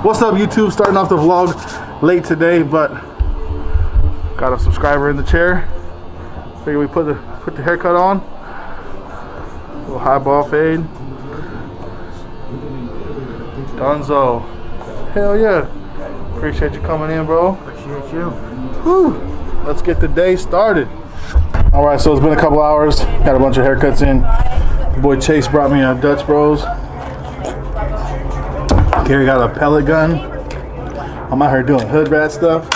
What's up, YouTube? Starting off the vlog late today, but got a subscriber in the chair. Figure we put the haircut on. A little high ball fade. Dunzo. Hell yeah. Appreciate you coming in, bro. Appreciate you. Whew. Let's get the day started. All right, so it's been a couple hours. Got a bunch of haircuts in. Your boy Chase brought me a Dutch Bros. Gary got a pellet gun. I'm out here doing hood rat stuff.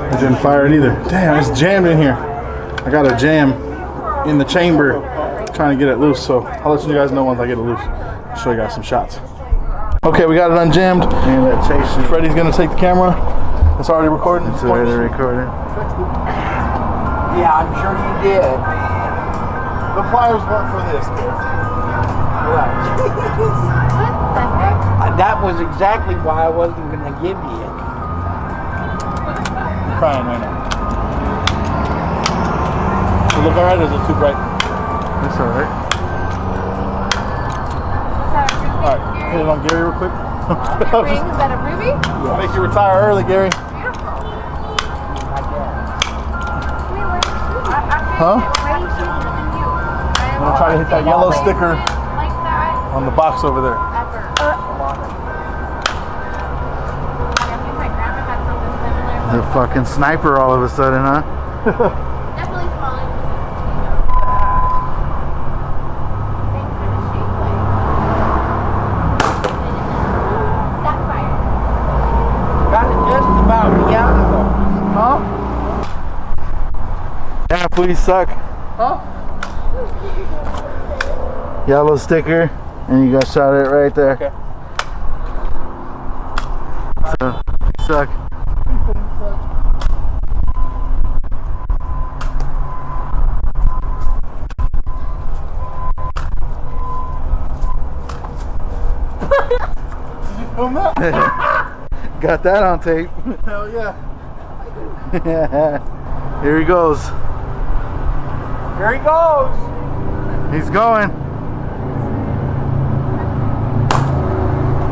I didn't fire it either. Damn, it's jammed in here. I got a jam in the chamber trying to get it loose, so I'll let you guys know once I get it loose. I'll show you guys some shots. Okay, we got it unjammed. Freddie's gonna take the camera. It's already recording. It's already recording. Yeah, I'm sure you did. The pliers weren't for this, kid. That was exactly why I wasn't going to give you it. I'm crying right now. Does it look alright or is it too bright? It's alright. Alright, hit it on Gary real quick. Ring, is that a ruby? I'll make you retire early, Gary. Huh? I'm gonna try to hit that yellow sticker on the box over there. The fucking sniper all of a sudden, huh? Definitely smaller. Sapphire. Got it just about yellow. Huh? Yeah, please suck. Huh? Yellow sticker, and you got shot at right there. Okay. So, you suck. Did you film that? Got that on tape. Hell yeah. Here he goes. Here he goes. He's going.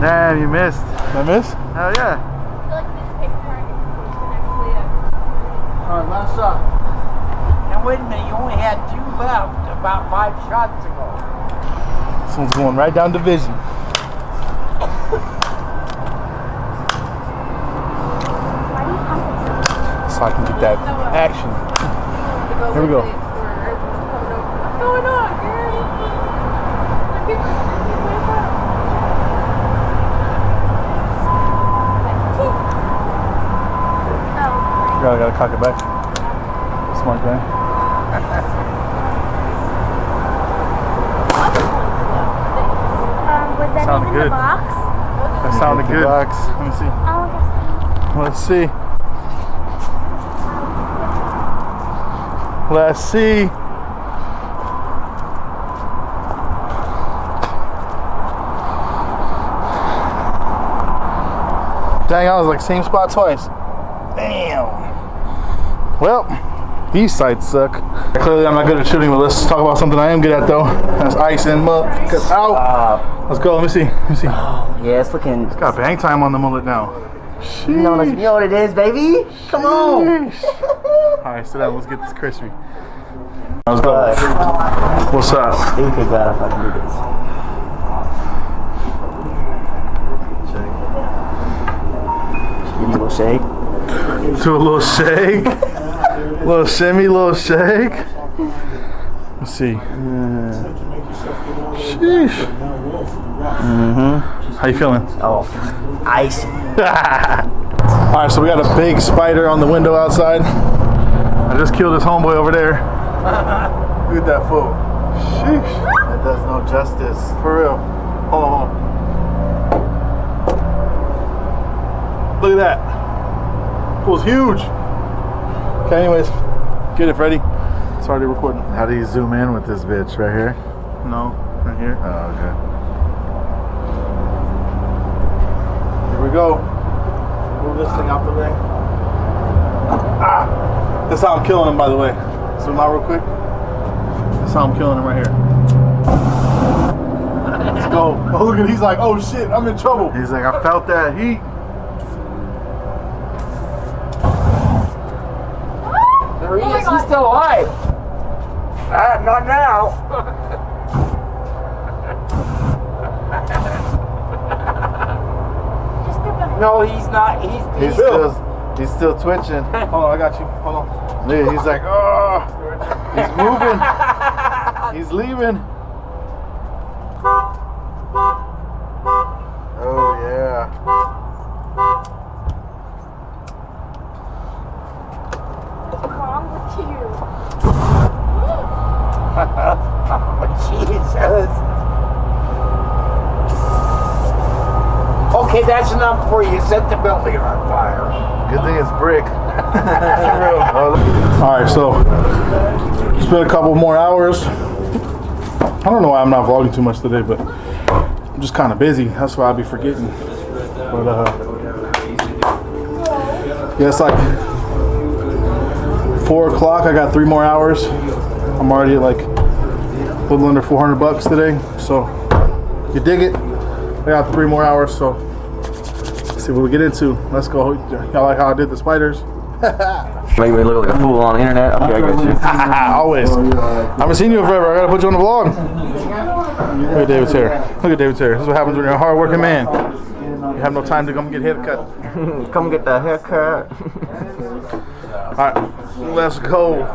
Damn, you missed. Did I miss? Hell yeah. I feel like this paper target is actually Alright, last shot. Now wait a minute, you only had 2 left about 5 shots ago. This one's going right down division. So I can get that action. Here we go. What's going on, Gary? Gotta cock it back. Smart guy. Was that Sounded even good. the box? That sounded good. Box. Let me see. Oh, Let's see. Let's see. Dang, I was like same spot twice. Damn. Well, these sights suck. Clearly I'm not good at shooting, but let's talk about something I am good at though. That's ice and motherfuckers out. Let's go, let me see. Yeah, it's looking. It's got bang time on the mullet now. You know what it is, baby. Come on. Alright, sit down, let's get this crispy. Let's go. What's up? You could glad if I can do this. Give me a little shake. Do a little shake. Little shimmy, little shake. Let's see. Sheesh. How you feeling? Oh, icy. Alright, so we got a big spider on the window outside. I just killed this homeboy over there. Look at that fool. Sheesh. That does no justice. For real. Hold on. Look at that. Fool's huge. Okay, anyways. Get it, Freddie. It's already recording. How do you zoom in with this bitch? Right here? No, right here. Oh, okay. Here we go. Move this thing out the way. Ah! That's how I'm killing him, by the way. Zoom out real quick. That's how I'm killing him right here. Let's go. Oh, look at, he's like, oh shit, I'm in trouble. He's like, I felt that heat. There he is. He's still alive. Not now. No, he's not. He's still twitching. Hold on, I got you. Hold on. Yeah, he's like, oh, he's moving. He's leaving. Oh yeah. What's wrong with you? Jesus. Okay, that's enough for you. Set the building on fire. Good thing it's brick. Alright, so it's been a couple more hours. I don't know why I'm not vlogging too much today, but I'm just kind of busy. That's why I'll be forgetting. But yeah, it's like 4 o'clock. I got 3 more hours. I'm already at like a little under $400 today. So you dig it? I got 3 more hours, so let's see what we get into. Let's go. Y'all like how I did the spiders? Make me look like a fool on the internet. Okay, I got you. Always. I haven't seen you in forever. I gotta put you on the vlog. Look at David's hair. Look at David's hair. This is what happens when you're a hard-working man. You have no time to come get a haircut. Come get that haircut. All right, let's go.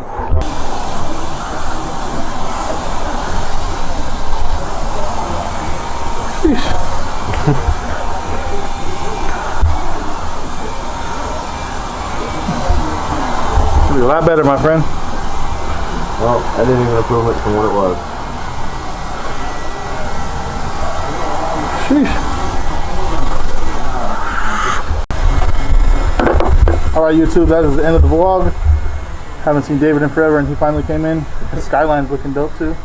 It'll be a lot better, my friend. Well, I didn't even improve it from what it was. Sheesh. All right, YouTube, that is the end of the vlog. Haven't seen David in forever, and he finally came in. The skyline's looking dope too.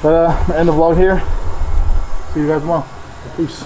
But end the vlog here. See you guys tomorrow. Peace.